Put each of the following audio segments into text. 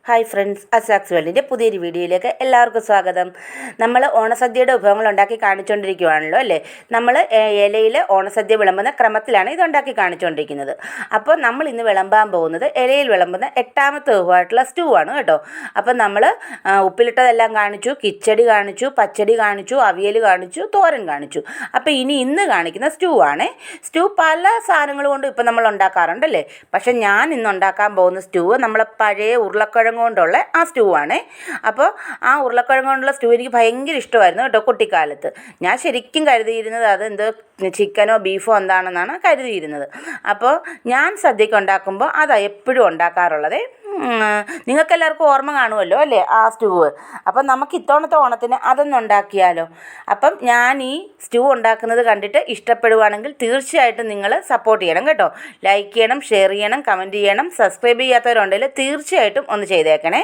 Hi friends, അസാക്സ് വേൾഡിൻ്റെ പുതിയൊരു വീഡിയോയിലേക്ക് എല്ലാവർക്കും സ്വാഗതം. നമ്മൾ ഓണസദ്യയുടെ വിഭവങ്ങൾ ഉണ്ടാക്കി കാണിച്ചുകൊണ്ടിരിക്കുകയാണല്ലോ അല്ലേ. നമ്മൾ ഇലയിൽ ഓണസദ്യ വിളമ്പുന്ന ക്രമത്തിലാണ് ഇതുണ്ടാക്കി കാണിച്ചുകൊണ്ടിരിക്കുന്നത്. അപ്പോൾ നമ്മൾ ഇന്ന് വിളമ്പാൻ പോകുന്നത് ഇലയിൽ വിളമ്പുന്ന 8ാമത്തെ വിഭവമായിട്ടുള്ള സ്റ്റൂ ആണ് കേട്ടോ. അപ്പം നമ്മൾ ഉപ്പിലിട്ടതെല്ലാം കാണിച്ചു, കിച്ചടി കാണിച്ചു, പച്ചടി കാണിച്ചു, അവിയൽ കാണിച്ചു, തോരൻ കാണിച്ചു. അപ്പോൾ ഇന്ന് കാണിക്കുന്ന സ്റ്റൂ ആണ്. സ്റ്റൂ പല സാധനങ്ങൾ കൊണ്ടും ഇപ്പം നമ്മൾ ഉണ്ടാക്കാറുണ്ടല്ലേ. പക്ഷേ ഞാൻ ഇന്ന് ഉണ്ടാക്കാൻ പോകുന്ന സ്റ്റൂ നമ്മളെ പഴയ ഉരുളക്കിഴങ്ങ് കൊണ്ടുള്ള ആ സ്റ്റൂ ആണ്. അപ്പോൾ ആ ഉരുളക്കിഴങ്ങ് കൊണ്ടുള്ള സ്റ്റൂ എനിക്ക് ഭയങ്കര ഇഷ്ടമായിരുന്നു കേട്ടോ കുട്ടിക്കാലത്ത്. ഞാൻ ശരിക്കും കരുതിയിരുന്നത് അത് എന്തോ ചിക്കനോ ബീഫോ എന്താണെന്നാണ് കരുതിയിരുന്നത്. അപ്പോൾ ഞാൻ സദ്യയ്ക്ക് ഉണ്ടാക്കുമ്പോൾ അതാണ് എപ്പോഴും ഉണ്ടാക്കാറുള്ളത്. നിങ്ങൾക്കെല്ലാവർക്കും ഓർമ്മ കാണുമല്ലോ അല്ലേ ആ സ്റ്റൂവ്. അപ്പം നമുക്ക് ഇത്തവണത്തെ ഓണത്തിന് അതൊന്നും ഉണ്ടാക്കിയാലോ. അപ്പം ഞാൻ ഈ സ്റ്റൂ ഉണ്ടാക്കുന്നത് കണ്ടിട്ട് ഇഷ്ടപ്പെടുവാണെങ്കിൽ തീർച്ചയായിട്ടും നിങ്ങൾ സപ്പോർട്ട് ചെയ്യണം കേട്ടോ. ലൈക്ക് ചെയ്യണം, ഷെയർ ചെയ്യണം, കമൻറ്റ് ചെയ്യണം. സബ്സ്ക്രൈബ് ചെയ്യാത്തവരുണ്ടെങ്കിൽ തീർച്ചയായിട്ടും ഒന്ന് ചെയ്തേക്കണേ.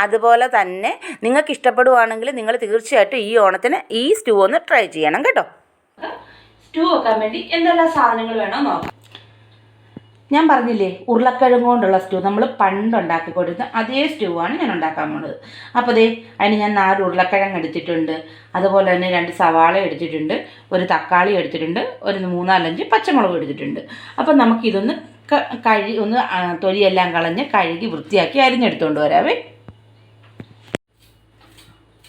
അതുപോലെ തന്നെ നിങ്ങൾക്ക് ഇഷ്ടപ്പെടുവാണെങ്കിൽ നിങ്ങൾ തീർച്ചയായിട്ടും ഈ ഓണത്തിന് ഈ സ്റ്റൂ ഒന്ന് ട്രൈ ചെയ്യണം കേട്ടോ. സ്റ്റൂ വെക്കാൻ വേണ്ടി എന്തെല്ലാം സാധനങ്ങൾ വേണോ നോക്കാം. ഞാൻ പറഞ്ഞില്ലേ ഉരുളക്കിഴങ്ങ് കൊണ്ടുള്ള സ്റ്റൂ നമ്മൾ പണ്ടുണ്ടാക്കി കൊടുത്ത അതേ സ്റ്റൂ ആണ് ഞാൻ ഉണ്ടാക്കാൻ പോകുന്നത്. അപ്പോൾ അതിന് ഞാൻ 4 ഉരുളക്കിഴങ്ങ് എടുത്തിട്ടുണ്ട്. അതുപോലെ തന്നെ 2 സവാള എടുത്തിട്ടുണ്ട്, ഒരു തക്കാളി എടുത്തിട്ടുണ്ട്, ഒരു 3-4 പച്ചമുളക് എടുത്തിട്ടുണ്ട്. അപ്പോൾ നമുക്കിതൊന്ന് ഒന്ന് തൊലിയെല്ലാം കളഞ്ഞ് കഴുകി വൃത്തിയാക്കി അരിഞ്ഞെടുത്തുകൊണ്ട് വരാവേ.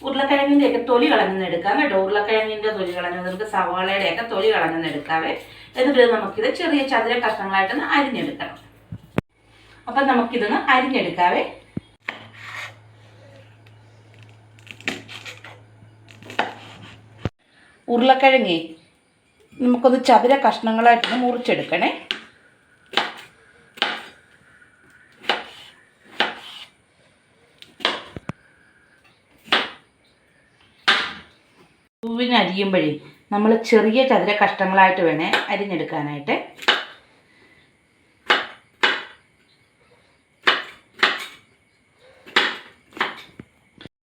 ഉരുളക്കിഴങ്ങിൻ്റെയൊക്കെ തൊലി കളഞ്ഞെടുക്കാം കേട്ടോ. ഉരുളക്കിഴങ്ങിൻ്റെ തൊലി കളഞ്ഞ് നമുക്ക് സവാളയുടെയൊക്കെ തൊലി കളഞ്ഞെടുക്കാവേ. എന്നിട്ട് നമുക്കിത് ചെറിയ ചതുര കഷ്ണങ്ങളായിട്ടൊന്ന് അരിഞ്ഞെടുക്കണം. അപ്പം നമുക്കിതൊന്ന് അരിഞ്ഞെടുക്കാവേ. ഉരുളക്കിഴങ്ങേ നമുക്കൊന്ന് ചതുര കഷ്ണങ്ങളായിട്ടൊന്ന് മുറിച്ചെടുക്കണേ. സ്റ്റൂവിന് അരിയുമ്പോഴേ നമ്മൾ ചെറിയ ചതുര കഷ്ണങ്ങളായിട്ട് വേണേ അരിഞ്ഞെടുക്കാനായിട്ട്.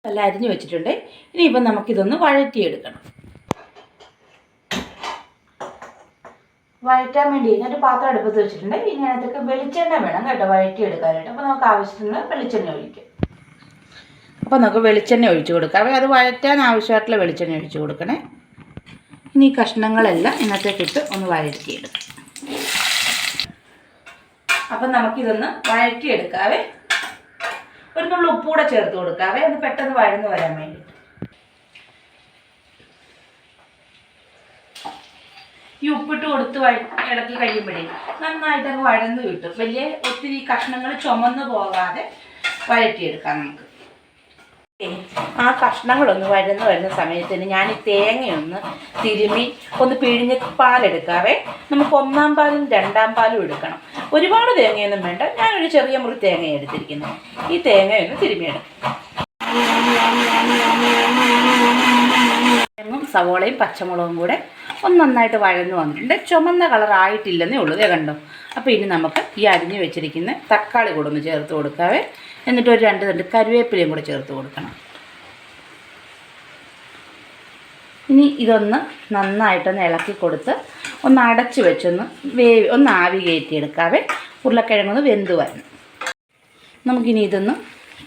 എല്ലാം അരിഞ്ഞു വെച്ചിട്ടുണ്ട്. ഇനിയിപ്പം നമുക്കിതൊന്ന് വഴറ്റിയെടുക്കണം. വഴറ്റാൻ വേണ്ടി ഞാനൊരു പാത്രം അടുപ്പത്ത് വെച്ചിട്ടുണ്ട്. ഇനി അതിനകത്തൊക്കെ വെളിച്ചെണ്ണ വേണം കേട്ടോ വഴറ്റിയെടുക്കാനായിട്ട്. അപ്പോൾ നമുക്ക് ആവശ്യത്തിനുള്ള വെളിച്ചെണ്ണ ഒഴിക്കാം. അപ്പോൾ നമുക്ക് വെളിച്ചെണ്ണ ഒഴിച്ച് കൊടുക്കാം. അത് വഴറ്റാൻ ആവശ്യമായിട്ടുള്ള വെളിച്ചെണ്ണ ഒഴിച്ച് കൊടുക്കണേ. ഇനി ഈ കഷ്ണങ്ങളെല്ലാം ഇതിനകത്തേക്കിട്ട് ഒന്ന് വഴറ്റിയെടുക്കാം. അപ്പം നമുക്കിതൊന്ന് വഴറ്റിയെടുക്കാവേ. ഒരു നുള്ളു ഉപ്പൂടെ ചേർത്ത് കൊടുക്കാവേ, അത് പെട്ടെന്ന് വഴന്ന് വരാൻ വേണ്ടിയിട്ട്. ഈ ഉപ്പിട്ട് കൊടുത്ത് ഇളക്കി കഴിയുമ്പോഴേ നന്നായിട്ട് അങ്ങ് വഴന്ന് കിട്ടും. വലിയ ഒത്തിരി കഷ്ണങ്ങൾ ചുമന്ന് പോകാതെ വഴറ്റിയെടുക്കാം നമുക്ക്. ആ കഷ്ണങ്ങളൊന്ന് വരുന്ന സമയത്തിന് ഞാൻ ഈ തേങ്ങയൊന്ന് തിരുമ്മി ഒന്ന് പിഴിഞ്ഞ് പാലെടുക്കാവേ. നമുക്ക് 1-ാം പാലും 2-ാം പാലും എടുക്കണം. ഒരുപാട് തേങ്ങയൊന്നും വേണ്ട. ഞാനൊരു ചെറിയ മുറി തേങ്ങ എടുത്തിരിക്കുന്നത്. ഈ തേങ്ങയൊന്ന് തിരുമ്മിയെടുക്കും. തേങ്ങയും സവോളയും പച്ചമുളകും കൂടെ ഒന്ന് നന്നായിട്ട് വഴന്ന് വന്നിട്ടുണ്ട്. ചുമന്ന കളറായിട്ടില്ലെന്നേ ഉള്ളൂ, കണ്ടോ. അപ്പോൾ ഇനി നമുക്ക് ഈ അരിഞ്ഞ് വെച്ചിരിക്കുന്ന തക്കാളി കൂടെ ഒന്ന് ചേർത്ത് കൊടുക്കാവേ. എന്നിട്ട് ഒരു 2 തണ്ട് കറിവേപ്പിലയും കൂടെ ചേർത്ത് കൊടുക്കണം. ഇനി ഇതൊന്ന് നന്നായിട്ടൊന്ന് ഇളക്കി കൊടുത്ത് ഒന്ന് അടച്ച് വെച്ചൊന്ന് ഒന്ന് ആവി കയറ്റിയെടുക്കാവേ. ഉരുളക്കിഴങ്ങൊന്ന് വെന്ത് വരണം. നമുക്കിനി ഇതൊന്ന്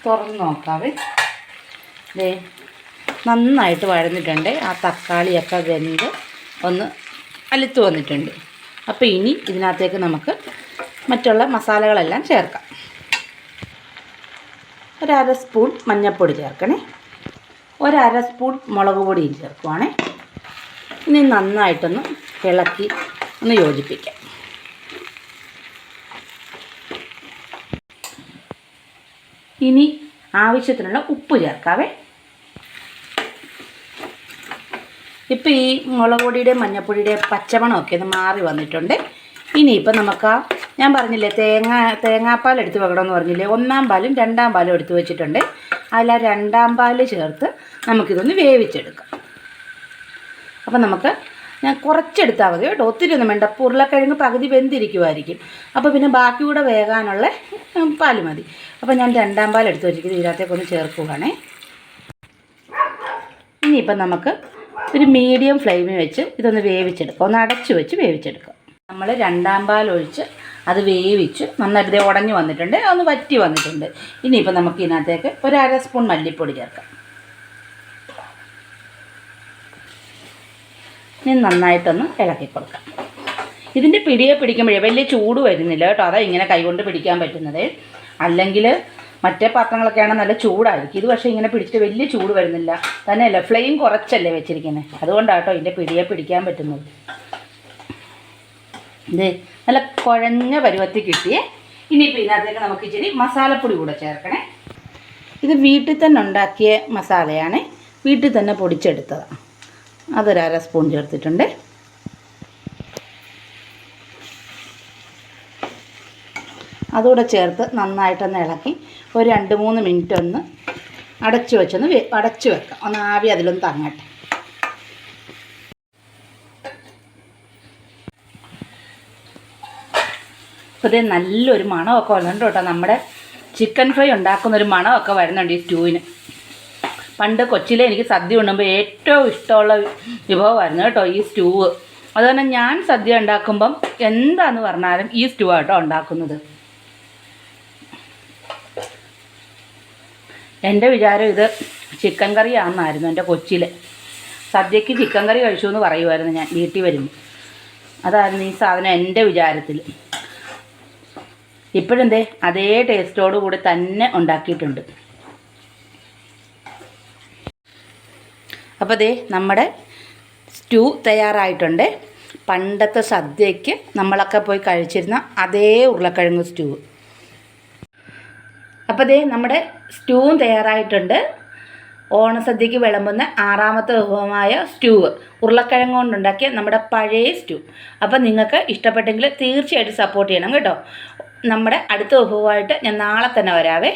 തുറന്ന് നോക്കാവേ. നന്നായിട്ട് വഴന്നിട്ടുണ്ട്. ആ തക്കാളിയൊക്കെ വെന്ത് ഒന്ന് അലുത്ത് വന്നിട്ടുണ്ട്. അപ്പോൾ ഇനി ഇതിനകത്തേക്ക് നമുക്ക് മറ്റുള്ള മസാലകളെല്ലാം ചേർക്കാം. ഒരു 1/2 സ്പൂൺ മഞ്ഞൾപ്പൊടി ചേർക്കണേ. ഒരു 1/2 സ്പൂൺ മുളക് പൊടിയും ചേർക്കുവാണേ. ഇനി നന്നായിട്ടൊന്ന് ഇളക്കി ഒന്ന് യോജിപ്പിക്കാം. ഇനി ആവശ്യത്തിനുള്ള ഉപ്പ് ചേർക്കാവേ. ഇപ്പോൾ ഈ മുളക് പൊടിയുടെയും മഞ്ഞൾപ്പൊടിയുടെയും പച്ചമണമൊക്കെ ഒന്ന് മാറി വന്നിട്ടുണ്ട്. ഇനിയിപ്പോൾ നമുക്ക് ഞാൻ പറഞ്ഞില്ലേ തേങ്ങാപ്പാൽ എടുത്ത് വെക്കണമെന്ന് പറഞ്ഞില്ലേ, 1-ാം പാലും 2-ാം പാലും എടുത്ത് വെച്ചിട്ടുണ്ട്. അതിൽ 2-ാം പാൽ ചേർത്ത് നമുക്കിതൊന്ന് വേവിച്ചെടുക്കാം. അപ്പം ഞാൻ കുറച്ചെടുത്താൽ മതി കേട്ടോ, ഒത്തിരി ഒന്നും വേണ്ട. ഉരുളക്കിഴങ്ങ് പകുതി വെന്തിരിക്കുമായിരിക്കും. അപ്പോൾ പിന്നെ ബാക്കി കൂടെ വേകാനുള്ള പാൽ മതി. അപ്പോൾ ഞാൻ 2-ാം പാൽ എടുത്ത് വെച്ചിരിക്കുന്നത് ഇതിനകത്തേക്കൊന്ന് ചേർക്കുകയാണേ. ഇനിയിപ്പം നമുക്ക് ഒരു മീഡിയം ഫ്ലെയിമിൽ വെച്ച് ഇതൊന്ന് വേവിച്ചെടുക്കാം. ഒന്ന് അടച്ച് വെച്ച് വേവിച്ചെടുക്കാം. നമ്മൾ 2-ാം പാൽ ഒഴിച്ച് അത് വേവിച്ച് നന്നായിട്ട് ഉടഞ്ഞു വന്നിട്ടുണ്ട്, ഒന്ന് വറ്റി വന്നിട്ടുണ്ട്. ഇനിയിപ്പോൾ നമുക്ക് ഇതിനകത്തേക്ക് ഒരു 1/2 സ്പൂൺ മല്ലിപ്പൊടി ചേർക്കാം. ഇനി നന്നായിട്ടൊന്ന് ഇളക്കി കൊടുക്കാം. ഇതിൻ്റെ പിടിയെ പിടിക്കുമ്പോഴേ വലിയ ചൂട് വരുന്നില്ല കേട്ടോ, അതാ ഇങ്ങനെ കൈകൊണ്ട് പിടിക്കാൻ പറ്റുന്നത്. അല്ലെങ്കിൽ മറ്റേ പാത്രങ്ങളൊക്കെയാണ് നല്ല ചൂടായിരിക്കും. ഇത് പക്ഷേ ഇങ്ങനെ പിടിച്ചിട്ട് വലിയ ചൂട് വരുന്നില്ല. തന്നെയല്ല ഫ്ലെയിം കുറച്ചല്ലേ വെച്ചിരിക്കുന്നത്, അതുകൊണ്ടാണ് കേട്ടോ ഇതിൻ്റെ പിടിയെ പിടിക്കാൻ പറ്റുന്നത്. ഇത് നല്ല കുഴഞ്ഞ പരുവത്തിൽ കിട്ടിയേ. ഇനിയിപ്പോൾ ഇതിനകത്തേക്ക് നമുക്ക് ഇച്ചിരി മസാലപ്പൊടി കൂടെ ചേർക്കണേ. ഇത് വീട്ടിൽ തന്നെ ഉണ്ടാക്കിയ മസാലയാണ്, വീട്ടിൽ തന്നെ പൊടിച്ചെടുത്തതാണ്. അതൊരു 1/2 സ്പൂൺ ചേർത്തിട്ടുണ്ട്. അതുകൂടെ ചേർത്ത് നന്നായിട്ടൊന്ന് ഇളക്കി ഒരു 2-3 മിനിറ്റ് ഒന്ന് അടച്ചു വെക്കാം. ഒന്ന് ആവി അതിലൊന്ന് തങ്ങട്ടെ. അപ്പോൾ ഇത് നല്ലൊരു മണമൊക്കെ വരുന്നുണ്ട് കേട്ടോ. നമ്മുടെ ചിക്കൻ ഫ്രൈ ഉണ്ടാക്കുന്നൊരു മണമൊക്കെ വരുന്നുണ്ട് ഈ സ്റ്റൂവിന്. പണ്ട് കൊച്ചിയിലെ എനിക്ക് സദ്യ ഉണ്ണുമ്പോൾ ഏറ്റവും ഇഷ്ടമുള്ള വിഭവമായിരുന്നു കേട്ടോ ഈ സ്റ്റൂവ്. അതുതന്നെ ഞാൻ സദ്യ ഉണ്ടാക്കുമ്പം എന്താന്ന് പറഞ്ഞാലും ഈ സ്റ്റൂ ആട്ടോ ഉണ്ടാക്കുന്നത്. എൻ്റെ വിചാരം ഇത് ചിക്കൻ കറിയാണെന്നായിരുന്നു. എൻ്റെ കൊച്ചിയിലെ സദ്യക്ക് ചിക്കൻ കറി കഴിച്ചു എന്ന് പറയുമായിരുന്നു ഞാൻ വീട്ടിൽ വരുമ്പോൾ. അതായിരുന്നു ഈ സാധനം എൻ്റെ വിചാരത്തിൽ. ഇപ്പോഴെന്തേ അതേ ടേസ്റ്റോടു കൂടി തന്നെ ഉണ്ടാക്കിയിട്ടുണ്ട്. അപ്പോൾ ദേ നമ്മുടെ സ്റ്റൂ തയ്യാറായിട്ടുണ്ട്. പണ്ടത്തെ സദ്യയ്ക്ക് നമ്മളൊക്കെ പോയി കഴിച്ചിരുന്ന അതേ ഉരുളക്കിഴങ്ങ് സ്റ്റൂ. അപ്പോൾ ദേ നമ്മുടെ സ്റ്റൂവും തയ്യാറായിട്ടുണ്ട്. ഓണസദ്യക്ക് വിളമ്പുന്ന 6ാമത്തെ വിഭവമായ സ്റ്റൂവ്, ഉരുളക്കിഴങ്ങ് കൊണ്ടുണ്ടാക്കിയ നമ്മുടെ പഴയ സ്റ്റൂ. അപ്പോൾ നിങ്ങൾക്ക് ഇഷ്ടപ്പെട്ടെങ്കിൽ തീർച്ചയായിട്ടും സപ്പോർട്ട് ചെയ്യണം കേട്ടോ. നമ്മുടെ അടുത്ത വിഭവമായിട്ട് ഞാൻ നാളെ തന്നെ വരാവേ.